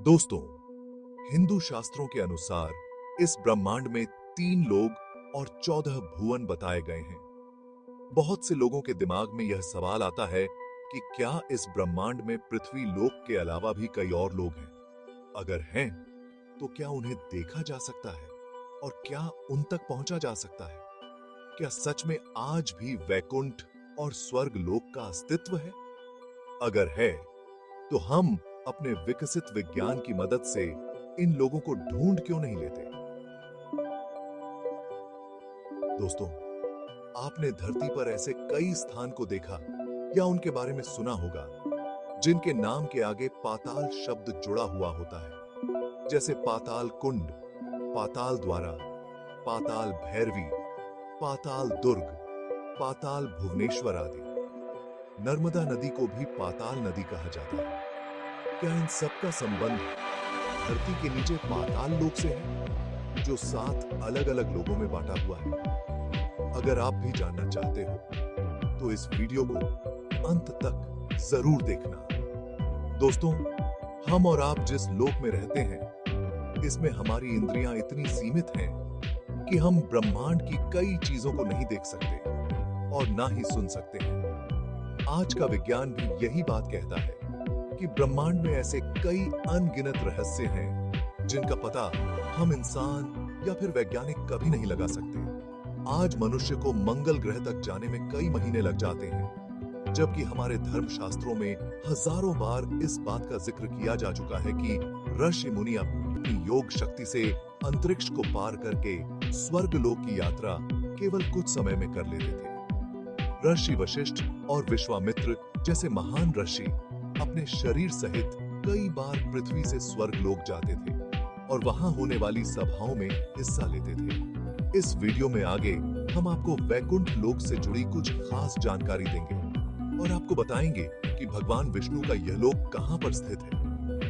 दोस्तों, हिंदू शास्त्रों के अनुसार इस ब्रह्मांड में 3 लोक और 14 भुवन बताए गए हैं। बहुत से लोगों के दिमाग में यह सवाल आता है कि क्या इस ब्रह्मांड में पृथ्वी लोक के अलावा भी कई और लोग हैं? अगर हैं, तो क्या उन्हें देखा जा सकता है और क्या उन तक पहुंचा जा सकता है? क्या सच में आज भी वैकुंठ और स्वर्ग लोक का अस्तित्व है? अगर है, तो हम अपने विकसित विज्ञान की मदद से इन लोगों को ढूंढ क्यों नहीं लेते? दोस्तों, आपने धरती पर ऐसे कई स्थान को देखा या उनके बारे में सुना होगा जिनके नाम के आगे पाताल शब्द जुड़ा हुआ होता है, जैसे पाताल कुंड, पाताल द्वारा, पाताल भैरवी, पाताल दुर्ग, पाताल भुवनेश्वर आदि। नर्मदा नदी को भी पाताल नदी कहा जाता है। क्या इन सब का संबंध धरती के नीचे पाताल लोक से है, जो 7 अलग-अलग लोगों में बांटा हुआ है? अगर आप भी जानना चाहते हो, तो इस वीडियो को अंत तक जरूर देखना। दोस्तों, हम और आप जिस लोक में रहते हैं, इसमें हमारी इंद्रियां इतनी सीमित हैं कि हम ब्रह्मांड की कई चीजों को नहीं देख सकते और ना ही सुन सकते हैं। आज का विज्ञान भी यही बात कहता है कि ब्रह्मांड में ऐसे कई अनगिनत रहस्य हैं जिनका पता हम इंसान या फिर वैज्ञानिक कभी नहीं लगा सकते। आज मनुष्य को मंगल ग्रह तक जाने में कई महीने लग जाते हैं, जबकि हमारे धर्मशास्त्रों में हजारों बार इस बात का जिक्र किया जा चुका है कि ऋषि मुनि अपनी योग शक्ति से अंतरिक्ष को पार करके स्वर्ग लोक की यात्रा केवल कुछ समय में कर लेते थे। ऋषि वशिष्ठ और विश्वामित्र जैसे महान ऋषि अपने शरीर सहित कई बार पृथ्वी से स्वर्ग लोक जाते थे और वहां होने वाली सभाओं में हिस्सा लेते थे। इस वीडियो में आगे हम आपको वैकुंठ लोक से जुड़ी कुछ खास जानकारी देंगे और आपको बताएंगे कि भगवान विष्णु का यह लोक कहां पर स्थित है,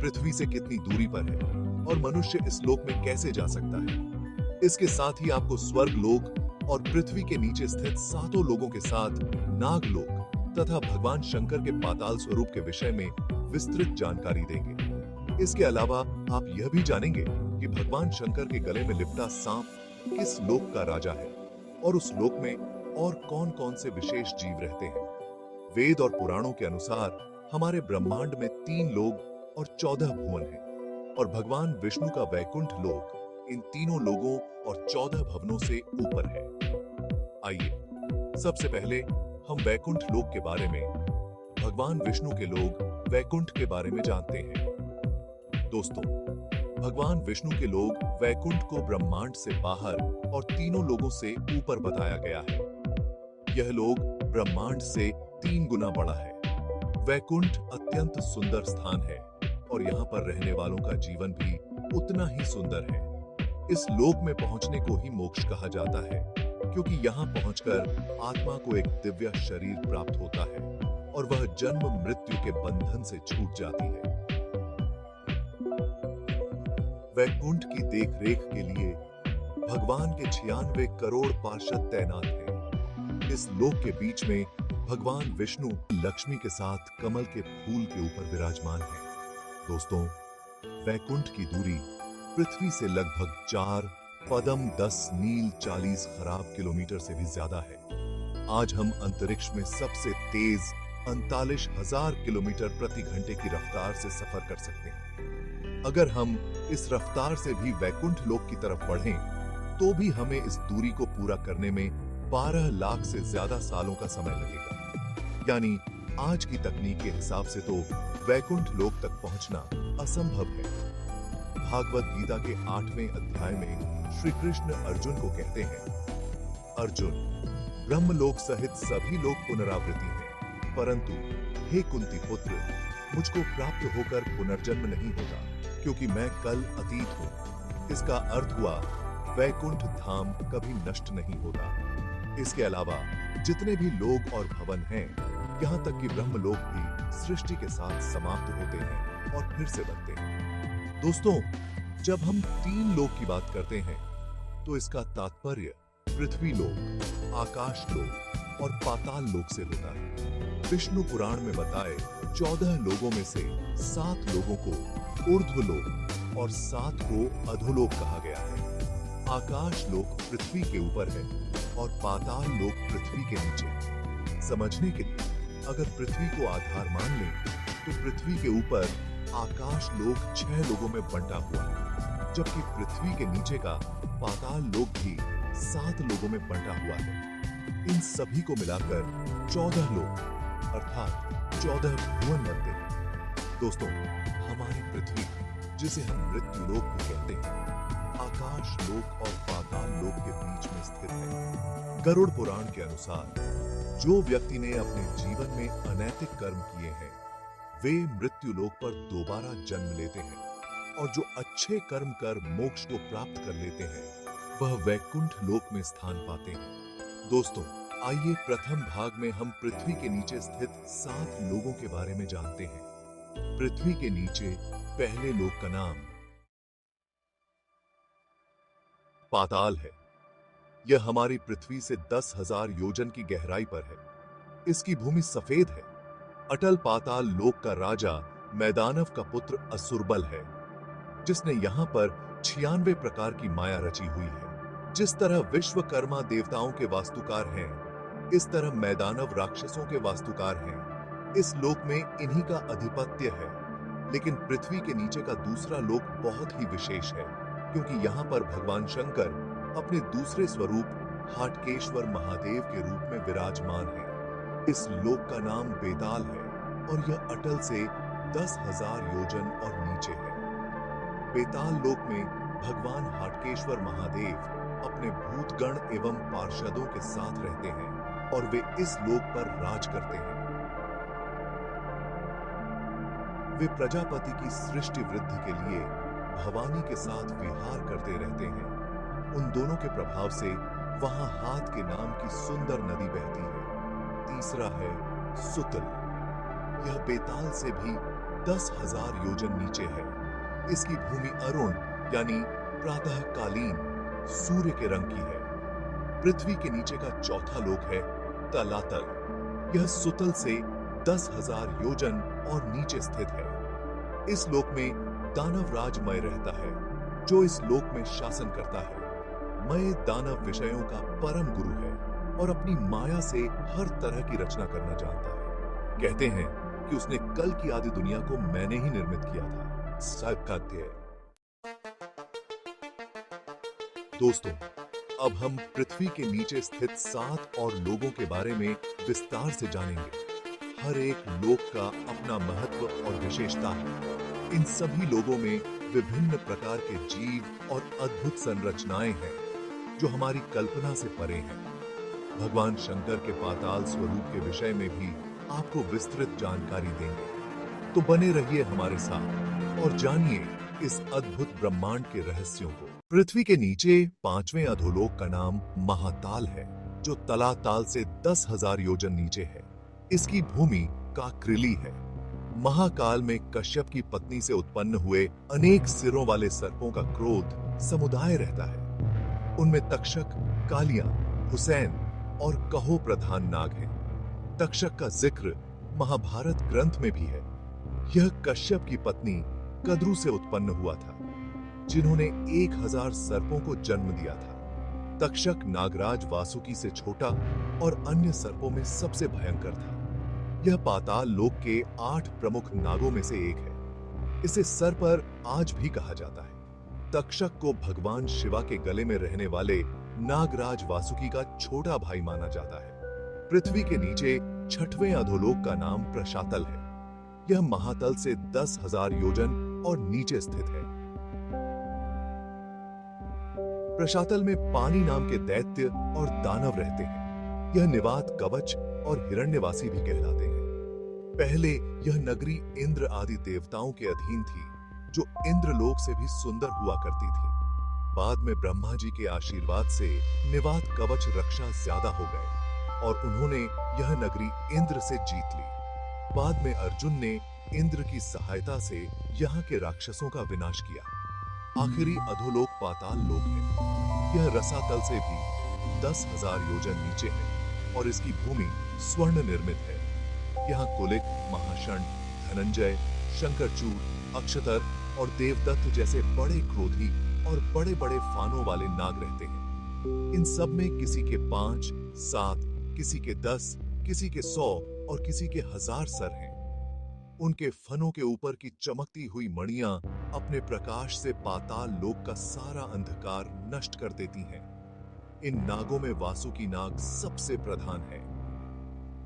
पृथ्वी से कितनी दूरी पर है और मनुष्य इस लोक में कैसे जा सकता है। इसके साथ ही आपको स्वर्ग लोक और पृथ्वी के नीचे स्थित 7 लोगों के साथ नागलोक तथा भगवान शंकर के पाताल स्वरूप के विषय में विस्तृत जानकारी देंगे। इसके अलावा आप यह भी जानेंगे कि भगवान शंकर के गले में लिपटा सांप किस लोक का राजा है और उस लोक में और कौन-कौन से विशेष जीव रहते हैं। वेद और पुराणों के अनुसार हमारे ब्रह्मांड में 3 लोक और 14 भुवन हैं और भगवान विष्णु का वैकुंठ लोक इन तीनों लोगों और 14 भवनों से ऊपर है। आइए सबसे पहले हम वैकुंठ लोक के बारे में, भगवान विष्णु के लोक वैकुंठ के बारे में जानते हैं। दोस्तों, भगवान विष्णु के लोक वैकुंठ को ब्रह्मांड से बाहर और तीनों लोगों से ऊपर बताया गया है। यह लोक ब्रह्मांड से 3 गुना बड़ा है। वैकुंठ अत्यंत सुंदर स्थान है और यहाँ पर रहने वालों का जीवन भी उतना ही सुंदर है। इस लोक में पहुंचने को ही मोक्ष कहा जाता है, क्योंकि यहाँ पहुंचकर आत्मा को एक दिव्य शरीर प्राप्त होता है और वह जन्म मृत्यु के बंधन से छूट जाती है। वैकुंठ की देखरेख के लिए भगवान के 96 करोड़ पार्षद तैनात हैं। इस लोक के बीच में भगवान विष्णु लक्ष्मी के साथ कमल के फूल के ऊपर विराजमान है। दोस्तों, वैकुंठ की दूरी पृथ्वी से लगभग 4 पदम 10 नील 40 खराब किलोमीटर से भी ज्यादा है। आज हम अंतरिक्ष में सबसे तेज 39,000 किलोमीटर प्रति घंटे की रफ्तार से सफर कर सकते हैं। अगर हम इस रफ्तार से भी वैकुंठ लोक की तरफ बढ़ें, तो भी हमें इस दूरी को पूरा करने में 12 लाख से ज्यादा सालों का समय लगेगा। यानी आज की तकनीक के हिसाब से तो वैकुंठ लोक तक पहुंचना असंभव है। भागवत गीता के 8वें अध्याय में श्री कृष्ण अर्जुन को कहते हैं, अर्जुन, ब्रह्मलोक सहित सभी लोक पुनरावृत्ति हैं, परंतु हे कुंती पुत्र, मुझको प्राप्त होकर पुनर्जन्म नहीं होता, क्योंकि मैं कल अतीत हूँ। इसका अर्थ हुआ वैकुंठ धाम कभी नष्ट नहीं होता। इसके अलावा जितने भी लोक और भवन हैं, यहाँ तक कि ब्रह्मलोक भी सृष्टि के साथ समाप्त होते हैं और फिर से बनते हैं। दोस्तों, जब हम 3 लोक की बात करते हैं, तो इसका तात्पर्य पृथ्वी लोक, आकाश लोक और पाताल लोक से होता है। विष्णु पुराण में बताए 14 लोगों में से 7 लोगों को ऊर्ध्वलोक और 7 को अधोलोक कहा गया है। आकाश लोक पृथ्वी के ऊपर है और पाताल लोक पृथ्वी के नीचे। समझने के लिए अगर पृथ्वी को आधार मान लें तो पृथ्वी के ऊपर आकाश लोक 6 लोगों में बंटा हुआ है, जबकि पृथ्वी के नीचे का पाताल लोक भी 7 लोगों में बंटा हुआ है। इन सभी को मिलाकर 14 लोक अर्थात 14 भुवन बनते हैं। दोस्तों, हमारी पृथ्वी, जिसे हम मृत्यु लोक भी कहते हैं, आकाश लोक और पाताल लोक के बीच में स्थित है। गरुड़ पुराण के अनुसार जो व्यक्ति ने अपने जीवन में अनैतिक कर्म किए हैं वे मृत्यु लोक पर दोबारा जन्म लेते हैं, और जो अच्छे कर्म कर मोक्ष को प्राप्त कर लेते हैं वह वैकुंठ लोक में स्थान पाते हैं। दोस्तों, आइए प्रथम भाग में हम पृथ्वी के नीचे स्थित 7 लोगों के बारे में जानते हैं। पृथ्वी के नीचे पहले लोक का नाम पाताल है। यह हमारी पृथ्वी से 10,000 योजन की गहराई पर है। इसकी भूमि सफेद है। अटल पाताल लोक का राजा मैदानव का पुत्र असुरबल है, जिसने यहां पर 96 प्रकार की माया रची हुई है। जिस तरह विश्वकर्मा देवताओं के वास्तुकार हैं, इस तरह मैदानव राक्षसों के वास्तुकार हैं। इस लोक में इन्हीं का अधिपत्य है। लेकिन पृथ्वी के नीचे का दूसरा लोक बहुत ही विशेष है, क्योंकि यहाँ पर भगवान शंकर अपने दूसरे स्वरूप हाटकेश्वर महादेव के रूप में विराजमान है। इस लोक का नाम बेताल है और यह अटल से 10,000 योजन और नीचे है। बेताल लोक में भगवान हाटकेश्वर महादेव अपने भूतगण एवं पार्षदों के साथ रहते हैं और वे इस लोक पर राज करते हैं। वे प्रजापति की सृष्टि वृद्धि के लिए भवानी के साथ विहार करते रहते हैं। उन दोनों के प्रभाव से वहां हाथ के नाम की सुंदर नदी बहती है। तीसरा है सुतल। यह बेताल से भी 10,000 योजन नीचे है। इसकी भूमि अरुण यानी प्रातःकालीन सूर्य के रंग की है। पृथ्वी के नीचे का चौथा लोक है तलातल। यह सुतल से 10,000 योजन और नीचे स्थित है। इस लोक में दानव राज मय रहता है, जो इस लोक में शासन करता है। मय दानव विषयों का परम गुरु है और अपनी माया से हर तरह की रचना करना जानता है। कहते हैं कि उसने कल की आदि दुनिया को मैंने ही निर्मित किया था। सत्य। दोस्तों, अब हम पृथ्वी के नीचे स्थित 7 और लोगों के बारे में विस्तार से जानेंगे। हर एक लोक का अपना महत्व और विशेषता है। इन सभी लोगों में विभिन्न प्रकार के जीव और अद्भुत संरचनाएं हैं जो हमारी कल्पना से परे हैं। भगवान शंकर के पाताल स्वरूप के विषय में भी आपको विस्तृत जानकारी देंगे। तो बने रहिए हमारे साथ और जानिए इस अद्भुत ब्रह्मांड के रहस्यों को। पृथ्वी के नीचे 5वें अधोलोक का नाम महाताल है, जो तलाताल से 10,000 योजन नीचे है। इसकी भूमि काक्रिली है। महाकाल में कश्यप की पत्नी से उत्पन्न हुए अनेक सिरों वाले सर्पों का क्रोध समुदाय रहता है। उनमें तक्षक, कालिया, हुसैन और कहो प्रधान नाग हैं। तक्षक का जिक्र महाभारत ग्रंथ में भी है। यह कश्यप की पत्नी कद्रु से उत्पन्न हुआ था, जिन्होंने 1000 सर्पों को जन्म दिया था। तक्षक नागराज वासुकी से छोटा और अन्य सर्पों में सबसे भयंकर था। यह पाताल लोक के 8 प्रमुख नागों में से एक है। इसे सर पर आज भी कहा जाता है। तक्षक को भगवान शिवा के गले में रहने वाले नागराज वासुकी का छोटा भाई माना जाता है। पृथ्वी के नीचे 6वें अधोलोक का नाम प्रशातल है। यह महातल से 10,000 योजन और नीचे स्थित है। प्रशातल में पानी नाम के दैत्य और दानव रहते हैं। यह निवात, कवच और हिरण्यवासी भी कहलाते हैं। पहले यह नगरी इंद्र आदि देवताओं के अधीन थी, जो इंद्रलोक से भी सुंदर हुआ करती थी। बाद में ब्रह्मा जी के आशीर्वाद से निवात, कवच, रक्षा ज्यादा हो गए और उन्होंने यह नगरी इंद्र से जीत ली। बाद में अर्जुन ने इंद्र की सहायता से यहाँ के राक्षसों का विनाश किया। आखिरी अधोलोक पाताल लोक है। यह रसातल से भी 10,000 योजन नीचे है और इसकी भूमि स्वर्ण निर्मित है। यहाँ कुलिक, महाशण, धनंजय, शंकरचूड़, अक्षतर और देवदत्त जैसे बड़े क्रोधी और बड़े बड़े फानों वाले नाग रहते हैं। इन सब में किसी के 5, 7, किसी के 10, किसी के 100 और किसी के 1000 सर हैं। उनके फनों के ऊपर की चमकती हुई मणियां अपने प्रकाश से पाताल लोक का सारा अंधकार नष्ट कर देती हैं। इन नागों में वासुकी नाग सबसे प्रधान है।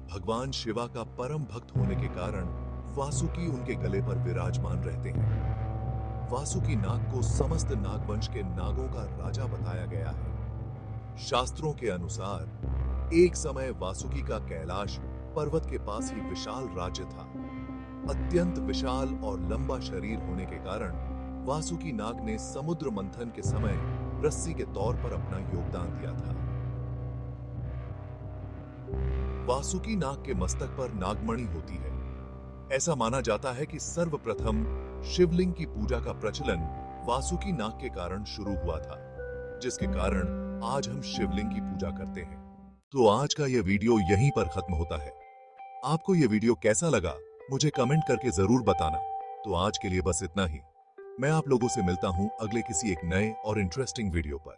भगवान शिवा का परम भक्त होने के कारण वासुकी उनके गले पर विराजमान रहते हैं। वासुकी नाग को समस्त नागवंश के नागों का राजा बताया गया है। शास्त्रों के अनुसार एक समय वासुकी का कैलाश पर्वत के पास ही विशाल राज्य था। अत्यंत विशाल और लंबा शरीर होने के कारण वासुकी नाग ने समुद्र मंथन के समय रस्सी के तौर पर अपना योगदान दिया था। वासुकी नाग के मस्तक पर नागमणि होती है। ऐसा माना जाता है कि सर्वप्रथम शिवलिंग की पूजा का प्रचलन वासुकी नाग के कारण शुरू हुआ था, जिसके कारण आज हम शिवलिंग की पूजा करते हैं। तो आज का यह वीडियो यहीं पर खत्म होता है। आपको यह वीडियो कैसा लगा मुझे कमेंट करके जरूर बताना। तो आज के लिए बस इतना ही। मैं आप लोगों से मिलता हूं अगले किसी एक नए और इंटरेस्टिंग वीडियो पर।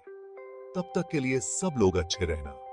तब तक के लिए सब लोग अच्छे रहना।